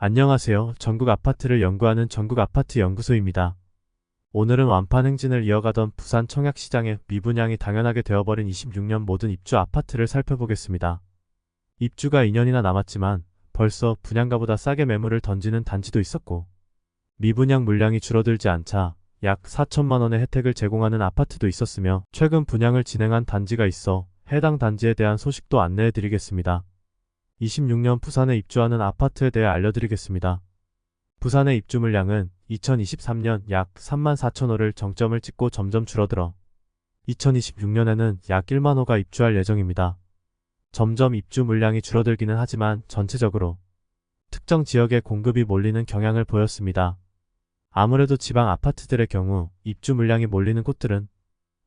안녕하세요. 전국 아파트를 연구하는 전국 아파트 연구소입니다. 오늘은 완판 행진을 이어가던 부산 청약시장의 미분양이 당연하게 되어버린 26년 모든 입주 아파트를 살펴보겠습니다. 입주가 2년이나 남았지만 벌써 분양가보다 싸게 매물을 던지는 단지도 있었고, 미분양 물량이 줄어들지 않자 약 4천만 원의 혜택을 제공하는 아파트도 있었으며, 최근 분양을 진행한 단지가 있어 해당 단지에 대한 소식도 안내해드리겠습니다. 26년 부산에 입주하는 아파트에 대해 알려드리겠습니다. 부산의 입주 물량은 2023년 약 34,000호를 정점을 찍고 점점 줄어들어 2026년에는 약 1만 호가 입주할 예정입니다. 점점 입주 물량이 줄어들기는 하지만 전체적으로 특정 지역에 공급이 몰리는 경향을 보였습니다. 아무래도 지방 아파트들의 경우 입주 물량이 몰리는 곳들은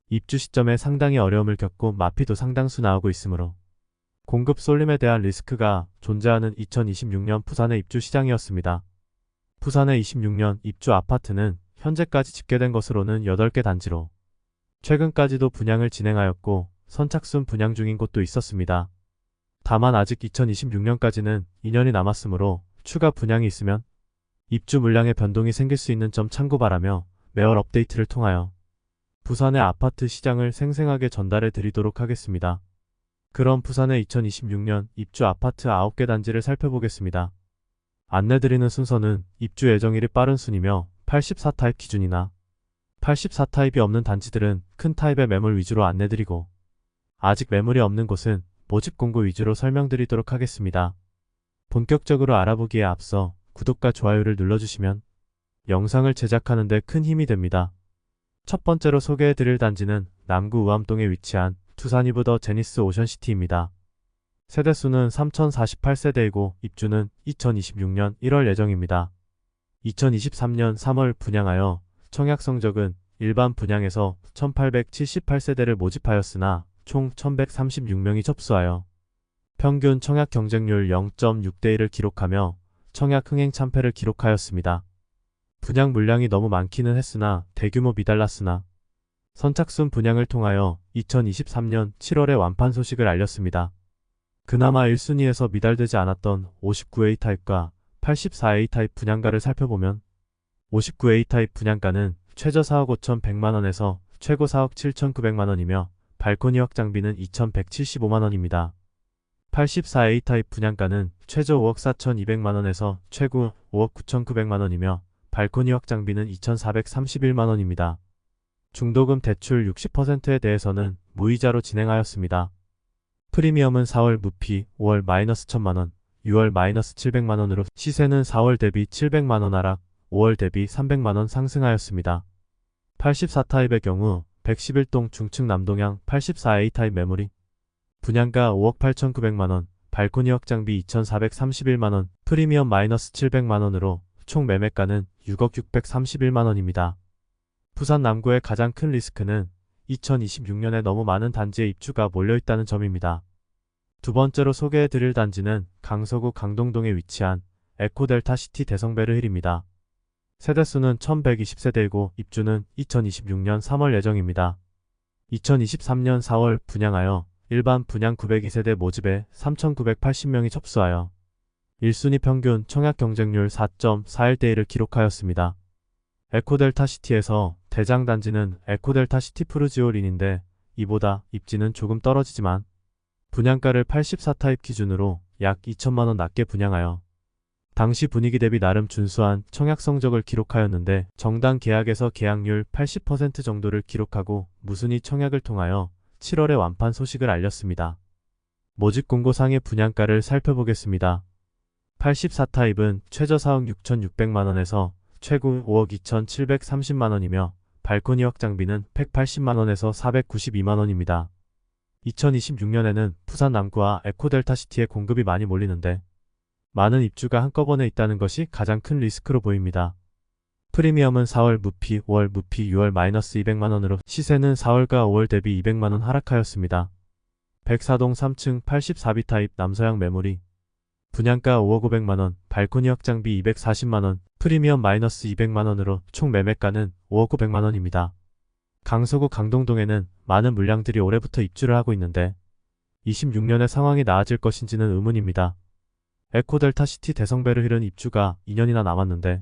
입주 시점에 상당히 어려움을 겪고 마피도 상당수 나오고 있으므로 공급 쏠림에 대한 리스크가 존재하는 2026년 부산의 입주 시장이었습니다. 부산의 26년 입주 아파트는 현재까지 집계된 것으로는 8개 단지로 최근까지도 분양을 진행하였고 선착순 분양 중인 곳도 있었습니다. 다만 아직 2026년까지는 2년이 남았으므로 추가 분양이 있으면 입주 물량의 변동이 생길 수 있는 점 참고 바라며 매월 업데이트를 통하여 부산의 아파트 시장을 생생하게 전달해 드리도록 하겠습니다. 그럼 부산의 2026년 입주 아파트 9개 단지를 살펴보겠습니다. 안내드리는 순서는 입주 예정일이 빠른 순이며 84타입 기준이나 84타입이 없는 단지들은 큰 타입의 매물 위주로 안내드리고, 아직 매물이 없는 곳은 모집 공고 위주로 설명드리도록 하겠습니다. 본격적으로 알아보기에 앞서 구독과 좋아요를 눌러주시면 영상을 제작하는 데 큰 힘이 됩니다. 첫 번째로 소개해드릴 단지는 남구 우암동에 위치한 두산 이브 더 제니스 오션시티입니다. 세대수는 3048세대이고 입주는 2026년 1월 예정입니다. 2023년 3월 분양하여 청약 성적은 일반 분양에서 1878세대를 모집하였으나 총 1136명이 접수하여 평균 청약 경쟁률 0.6대1을 기록하며 청약 흥행 참패를 기록하였습니다. 분양 물량이 너무 많기는 했으나 대규모 미달랐으나 선착순 분양을 통하여 2023년 7월에 완판 소식을 알렸습니다. 그나마 1순위에서 미달되지 않았던 59A 타입과 84A 타입 분양가를 살펴보면 59A 타입 분양가는 최저 4억 5,100만원에서 최고 4억 7,900만원이며 발코니 확장비는 2,175만원입니다. 84A 타입 분양가는 최저 5억 4,200만원에서 최고 5억 9,900만원이며 발코니 확장비는 2,431만원입니다. 중도금 대출 60%에 대해서는 무이자로 진행하였습니다. 프리미엄은 4월 무피 5월 마이너스 1,000만원, 6월 마이너스 700만원으로 시세는 4월 대비 700만원 하락, 5월 대비 300만원 상승하였습니다. 84타입의 경우 111동 중층 남동향 84A 타입 매물이 분양가 5억 8,900만원, 발코니 확장비 2,431만원, 프리미엄 마이너스 700만원으로 총 매매가는 6억 631만원입니다. 부산 남구의 가장 큰 리스크는 2026년에 너무 많은 단지의 입주가 몰려있다는 점입니다. 두 번째로 소개해드릴 단지는 강서구 강동동에 위치한 에코델타시티 대성베르힐입니다. 세대수는 1120세대이고 입주는 2026년 3월 예정입니다. 2023년 4월 분양하여 일반 분양 902세대 모집에 3,980명이 접수하여 1순위 평균 청약 경쟁률 4.41대1을 기록하였습니다. 에코델타시티에서 대장 단지는 에코델타시티 푸르지오린인데 이보다 입지는 조금 떨어지지만 분양가를 84타입 기준으로 약 2천만원 낮게 분양하여 당시 분위기 대비 나름 준수한 청약 성적을 기록하였는데, 정당 계약에서 계약률 80% 정도를 기록하고 무순위 청약을 통하여 7월에 완판 소식을 알렸습니다. 모집 공고상의 분양가를 살펴보겠습니다. 84타입은 최저 4억 6,600만원에서 최고 5억 2,730만원이며 발코니 확장비는 180만원에서 492만원입니다. 2026년에는 부산 남구와 에코델타시티에 공급이 많이 몰리는데 많은 입주가 한꺼번에 있다는 것이 가장 큰 리스크로 보입니다. 프리미엄은 4월 무피 5월 무피 6월 마이너스 200만원으로 시세는 4월과 5월 대비 200만원 하락하였습니다. 104동 3층 84B 타입 남서향 매물이 분양가 5억 500만원, 발코니 확장비 240만원, 프리미엄 마이너스 200만원으로 총 매매가는 5억 900만원입니다. 강서구 강동동에는 많은 물량들이 올해부터 입주를 하고 있는데 26년에 상황이 나아질 것인지는 의문입니다. 에코델타시티 대성베르힐은 입주가 2년이나 남았는데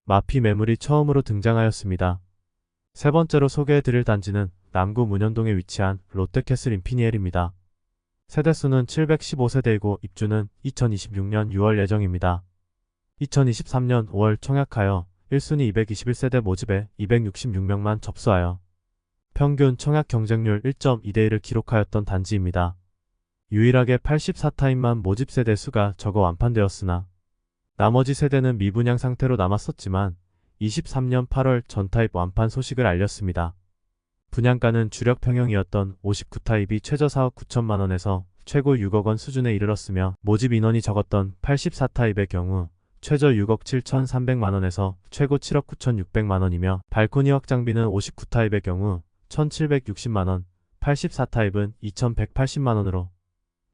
마피 매물이 처음으로 등장하였습니다. 세 번째로 소개해드릴 단지는 남구 문현동에 위치한 롯데캐슬 인피니엘입니다. 세대수는 715세대이고 입주는 2026년 6월 예정입니다. 2023년 5월 청약하여 1순위 221세대 모집에 266명만 접수하여 평균 청약 경쟁률 1.2대1을 기록하였던 단지입니다. 유일하게 84타입만 모집 세대 수가 적어 완판되었으나 나머지 세대는 미분양 상태로 남았었지만 23년 8월 전타입 완판 소식을 알렸습니다. 분양가는 주력 평형이었던 59타입이 최저 4억 9천만원에서 최고 6억원 수준에 이르렀으며 모집 인원이 적었던 84타입의 경우 최저 6억 7,300만원에서 최고 7억 9,600만원이며 발코니 확장비는 59타입의 경우 1,760만원, 84타입은 2,180만원으로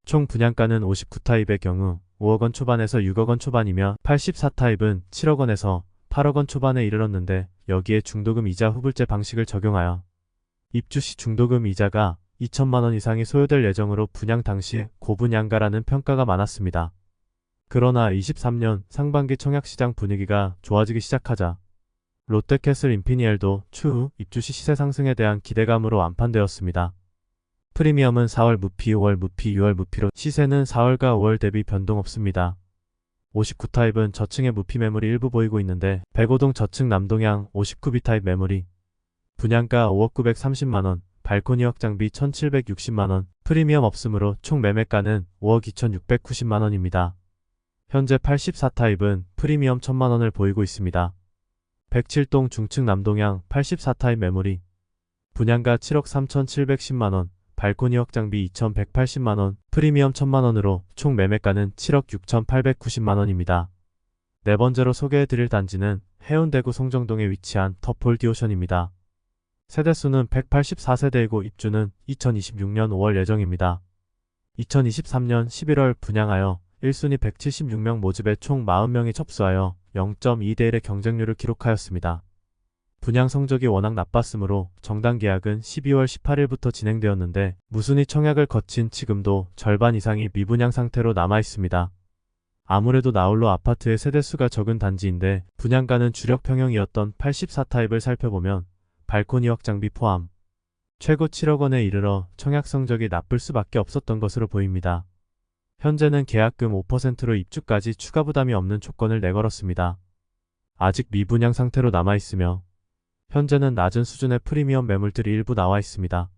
총 분양가는 59타입의 경우 5억원 초반에서 6억원 초반이며 84타입은 7억원에서 8억원 초반에 이르렀는데 여기에 중도금 이자 후불제 방식을 적용하여 입주 시 중도금 이자가 2천만원 이상이 소요될 예정으로 분양 당시 고분양가라는 평가가 많았습니다. 그러나 23년 상반기 청약시장 분위기가 좋아지기 시작하자 롯데캐슬 인피니엘도 추후 입주 시 시세 상승에 대한 기대감으로 완판되었습니다. 프리미엄은 4월 무피, 5월 무피, 6월 무피로 시세는 4월과 5월 대비 변동 없습니다. 59타입은 저층의 무피 매물이 일부 보이고 있는데 105동 저층 남동향 59B 타입 매물이 분양가 5억 930만원, 발코니 확장비 1760만원, 프리미엄 없으므로 총 매매가는 5억 2690만원입니다. 현재 84타입은 프리미엄 1000만원을 보이고 있습니다. 107동 중층 남동향 84타입 매물이 분양가 7억 3710만원, 발코니 확장비 2180만원, 프리미엄 1000만원으로 총 매매가는 7억 6890만원입니다. 네 번째로 소개해드릴 단지는 해운대구 송정동에 위치한 터폴디오션입니다. 세대수는 184세대이고 입주는 2026년 5월 예정입니다. 2023년 11월 분양하여 1순위 176명 모집에 총 40명이 접수하여 0.2대1의 경쟁률을 기록하였습니다. 분양 성적이 워낙 나빴으므로 정당 계약은 12월 18일부터 진행되었는데 무순위 청약을 거친 지금도 절반 이상이 미분양 상태로 남아있습니다. 아무래도 나홀로 아파트의 세대수가 적은 단지인데 분양가는 주력 평형이었던 84타입을 살펴보면 발코니 확장비 포함 최고 7억원에 이르러 청약 성적이 나쁠 수밖에 없었던 것으로 보입니다. 현재는 계약금 5%로 입주까지 추가 부담이 없는 조건을 내걸었습니다. 아직 미분양 상태로 남아있으며 현재는 낮은 수준의 프리미엄 매물들이 일부 나와 있습니다.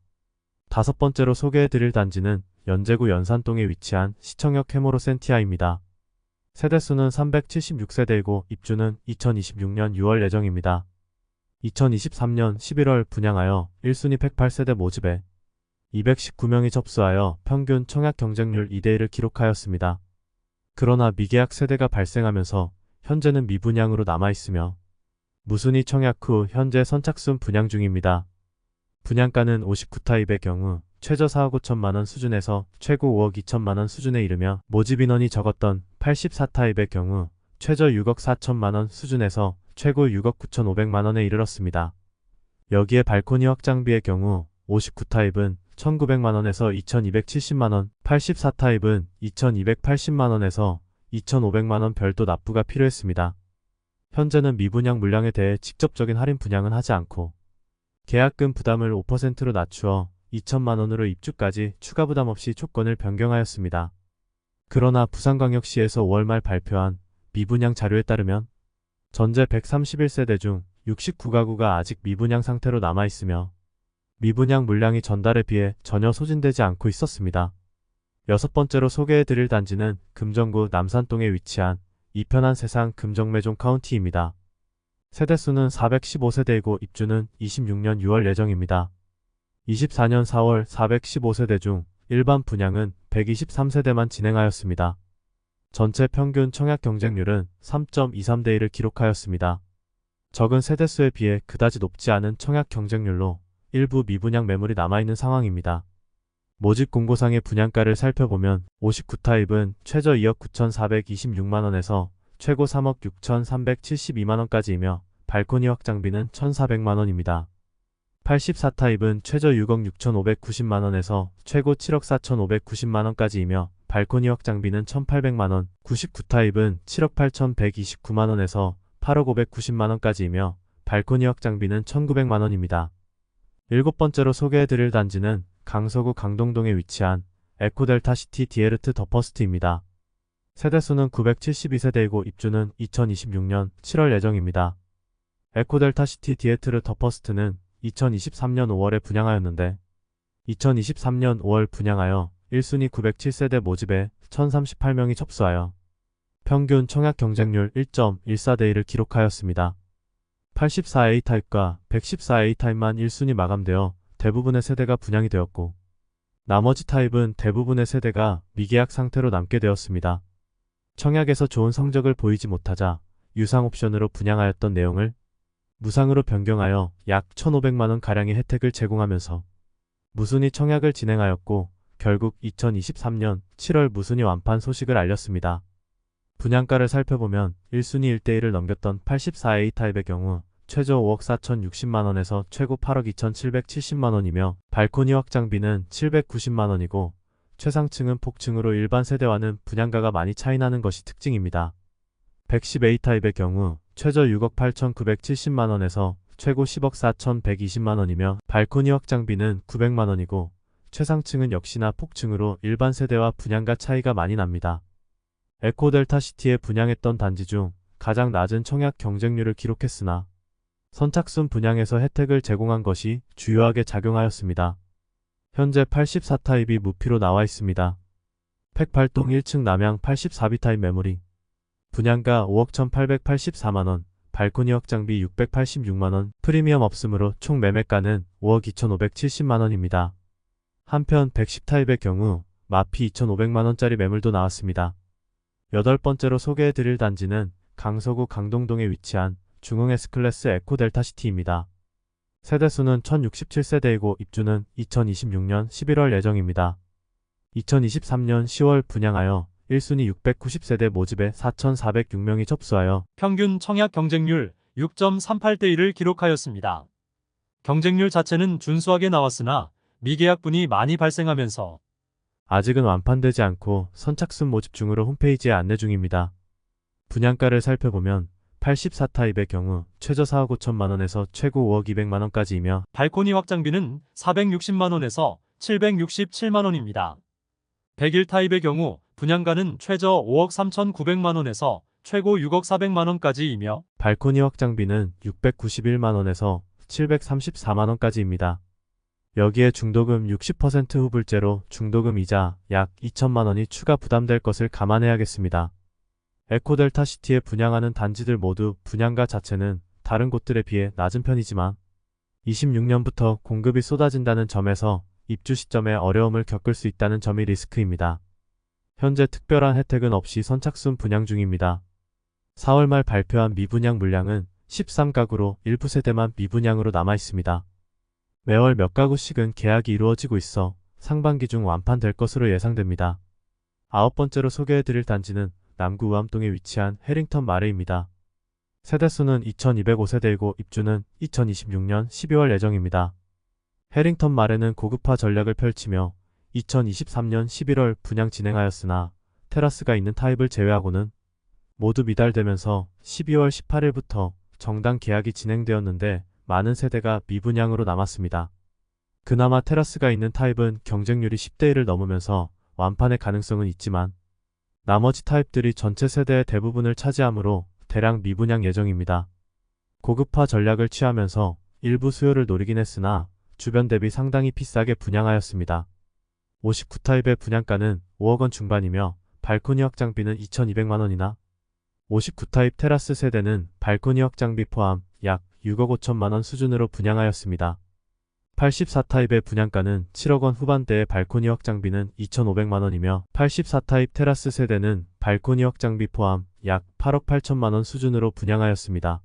다섯 번째로 소개해드릴 단지는 연제구 연산동에 위치한 시청역 헤모로센티아입니다. 세대수는 376세대이고 입주는 2026년 6월 예정입니다. 2023년 11월 분양하여 1순위 108세대 모집에 219명이 접수하여 평균 청약 경쟁률 2대1을 기록하였습니다. 그러나 미계약 세대가 발생하면서 현재는 미분양으로 남아있으며 무순위 청약 후 현재 선착순 분양 중입니다. 분양가는 59타입의 경우 최저 4억 5천만원 수준에서 최고 5억 2천만원 수준에 이르며 모집 인원이 적었던 84타입의 경우 최저 6억 4천만원 수준에서 최고 6억 9천5백만원에 이르렀습니다. 여기에 발코니 확장비의 경우 59타입은 1900만원에서 2270만원, 84타입은 2280만원에서 2500만원 별도 납부가 필요했습니다. 현재는 미분양 물량에 대해 직접적인 할인 분양은 하지 않고 계약금 부담을 5%로 낮추어 2천만원으로 입주까지 추가 부담 없이 조건을 변경하였습니다. 그러나 부산광역시에서 5월 말 발표한 미분양 자료에 따르면 전체 131세대 중 69가구가 아직 미분양 상태로 남아있으며 미분양 물량이 전달에 비해 전혀 소진되지 않고 있었습니다. 여섯 번째로 소개해드릴 단지는 금정구 남산동에 위치한 이편한 세상 금정매종 카운티입니다. 세대수는 415세대이고 입주는 26년 6월 예정입니다. 24년 4월 415세대 중 일반 분양은 123세대만 진행하였습니다. 전체 평균 청약 경쟁률은 3.23대1을 기록하였습니다. 적은 세대수에 비해 그다지 높지 않은 청약 경쟁률로 일부 미분양 매물이 남아있는 상황입니다. 모집 공고상의 분양가를 살펴보면 59타입은 최저 2억 9,426만원에서 최고 3억 6,372만원까지이며 발코니 확장비는 1,400만원입니다. 84타입은 최저 6억 6,590만원에서 최고 7억 4,590만원까지이며 발코니 확장비는 1,800만원, 99타입은 7억 8,129만원에서 8억 590만원까지이며 발코니 확장비는 1,900만원입니다. 일곱 번째로 소개해드릴 단지는 강서구 강동동에 위치한 에코델타시티 디에르트 더 퍼스트입니다. 세대수는 972세대이고 입주는 2026년 7월 예정입니다. 에코델타시티 디에르트 더 퍼스트는 2023년 5월에 분양하였는데 2023년 5월 분양하여 1순위 907세대 모집에 1038명이 접수하여 평균 청약 경쟁률 1.14대1을 기록하였습니다. 84A 타입과 114A 타입만 1순위 마감되어 대부분의 세대가 분양이 되었고 나머지 타입은 대부분의 세대가 미계약 상태로 남게 되었습니다. 청약에서 좋은 성적을 보이지 못하자 유상 옵션으로 분양하였던 내용을 무상으로 변경하여 약 1,500만원가량의 혜택을 제공하면서 무순위 청약을 진행하였고 결국 2023년 7월 무순위 완판 소식을 알렸습니다. 분양가를 살펴보면 1순위 1대1을 넘겼던 84A 타입의 경우 최저 5억 4,060만원에서 최고 8억 2,770만원이며 발코니 확장비는 790만원이고 최상층은 폭층으로 일반 세대와는 분양가가 많이 차이나는 것이 특징입니다. 110A 타입의 경우 최저 6억 8,970만원에서 최고 10억 4,120만원이며 발코니 확장비는 900만원이고 최상층은 역시나 폭층으로 일반 세대와 분양가 차이가 많이 납니다. 에코델타시티에 분양했던 단지 중 가장 낮은 청약 경쟁률을 기록했으나 선착순 분양에서 혜택을 제공한 것이 주요하게 작용하였습니다. 현재 84타입이 무피로 나와 있습니다. 팩발동 1층 남양 84B 타입 매물이 분양가 5억 1,884만원, 발코니 확장비 686만원, 프리미엄 없으므로 총 매매가는 5억 2,570만원입니다. 한편 110타입의 경우 마피 2,500만원짜리 매물도 나왔습니다. 여덟 번째로 소개해드릴 단지는 강서구 강동동에 위치한 중흥 S클래스 에코델타시티입니다. 세대수는 1067세대이고 입주는 2026년 11월 예정입니다. 2023년 10월 분양하여 1순위 690세대 모집에 4,406명이 접수하여 평균 청약 경쟁률 6.38대1을 기록하였습니다. 경쟁률 자체는 준수하게 나왔으나 미계약분이 많이 발생하면서 아직은 완판되지 않고 선착순 모집 중으로 홈페이지에 안내 중입니다. 분양가를 살펴보면 84타입의 경우 최저 4억 5천만원에서 최고 5억 200만원까지이며 발코니 확장비는 460만원에서 767만원입니다. 101타입의 경우 분양가는 최저 5억 3,900만원에서 최고 6억 400만원까지이며 발코니 확장비는 691만원에서 734만원까지입니다. 여기에 중도금 60% 후불제로 중도금 이자 약 2천만원이 추가 부담될 것을 감안해야겠습니다. 에코델타시티에 분양하는 단지들 모두 분양가 자체는 다른 곳들에 비해 낮은 편이지만 26년부터 공급이 쏟아진다는 점에서 입주 시점에 어려움을 겪을 수 있다는 점이 리스크입니다. 현재 특별한 혜택은 없이 선착순 분양 중입니다. 4월 말 발표한 미분양 물량은 13가구로 일부 세대만 미분양으로 남아 있습니다. 매월 몇 가구씩은 계약이 이루어지고 있어 상반기 중 완판될 것으로 예상됩니다. 아홉 번째로 소개해드릴 단지는 남구 우암동에 위치한 해링턴 마레입니다. 세대수는 2205세대이고 입주는 2026년 12월 예정입니다. 해링턴 마레는 고급화 전략을 펼치며 2023년 11월 분양 진행하였으나 테라스가 있는 타입을 제외하고는 모두 미달되면서 12월 18일부터 정당 계약이 진행되었는데 많은 세대가 미분양으로 남았습니다. 그나마 테라스가 있는 타입은 경쟁률이 10대1을 넘으면서 완판의 가능성은 있지만 나머지 타입들이 전체 세대의 대부분을 차지하므로 대량 미분양 예정입니다. 고급화 전략을 취하면서 일부 수요를 노리긴 했으나 주변 대비 상당히 비싸게 분양하였습니다. 59타입의 분양가는 5억원 중반이며 발코니 확장비는 2,200만원이나 59타입 테라스 세대는 발코니 확장비 포함 약 6억 5천만원 수준으로 분양하였습니다. 84타입의 분양가는 7억원 후반대의 발코니 확장비는 2,500만원이며 84타입 테라스 세대는 발코니 확장비 포함 약 8억 8천만원 수준으로 분양하였습니다.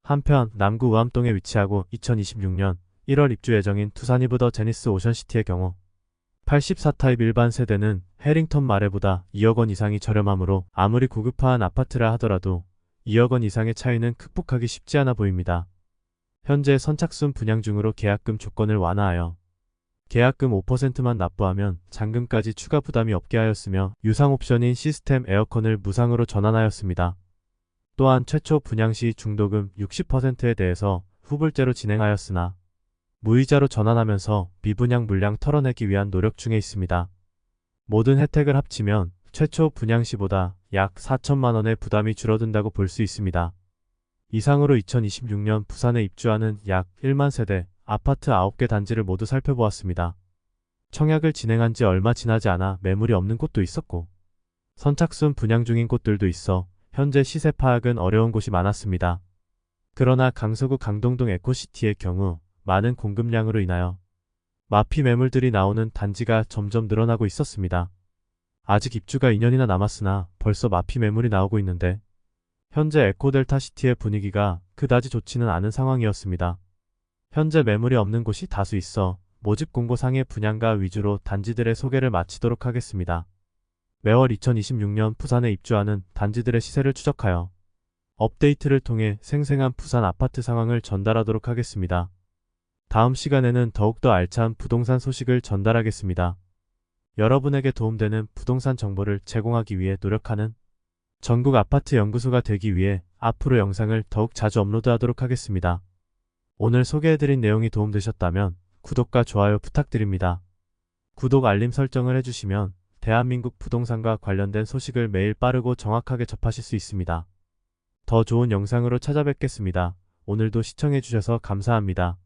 한편 남구 우암동에 위치하고 2026년 1월 입주 예정인 투산 이브 더 제니스 오션시티의 경우 84타입 일반 세대는 해링턴 마레보다 2억원 이상이 저렴하므로 아무리 고급화한 아파트라 하더라도 2억원 이상의 차이는 극복하기 쉽지 않아 보입니다. 현재 선착순 분양 중으로 계약금 조건을 완화하여 계약금 5%만 납부하면 잔금까지 추가 부담이 없게 하였으며 유상 옵션인 시스템 에어컨을 무상으로 전환하였습니다. 또한 최초 분양 시 중도금 60%에 대해서 후불제로 진행하였으나 무이자로 전환하면서 미분양 물량 털어내기 위한 노력 중에 있습니다. 모든 혜택을 합치면 최초 분양 시보다 약 4천만 원의 부담이 줄어든다고 볼 수 있습니다. 이상으로 2026년 부산에 입주하는 약 1만 세대 아파트 9개 단지를 모두 살펴보았습니다. 청약을 진행한 지 얼마 지나지 않아 매물이 없는 곳도 있었고 선착순 분양 중인 곳들도 있어 현재 시세 파악은 어려운 곳이 많았습니다. 그러나 강서구 강동동 에코시티의 경우 많은 공급량으로 인하여 마피 매물들이 나오는 단지가 점점 늘어나고 있었습니다. 아직 입주가 2년이나 남았으나 벌써 마피 매물이 나오고 있는데 현재 에코델타시티의 분위기가 그다지 좋지는 않은 상황이었습니다. 현재 매물이 없는 곳이 다수 있어 모집 공고 상의 분양가 위주로 단지들의 소개를 마치도록 하겠습니다. 매월 2026년 부산에 입주하는 단지들의 시세를 추적하여 업데이트를 통해 생생한 부산 아파트 상황을 전달하도록 하겠습니다. 다음 시간에는 더욱더 알찬 부동산 소식을 전달하겠습니다. 여러분에게 도움되는 부동산 정보를 제공하기 위해 노력하는 전국 아파트 연구소가 되기 위해 앞으로 영상을 더욱 자주 업로드하도록 하겠습니다. 오늘 소개해드린 내용이 도움되셨다면 구독과 좋아요 부탁드립니다. 구독 알림 설정을 해주시면 대한민국 부동산과 관련된 소식을 매일 빠르고 정확하게 접하실 수 있습니다. 더 좋은 영상으로 찾아뵙겠습니다. 오늘도 시청해주셔서 감사합니다.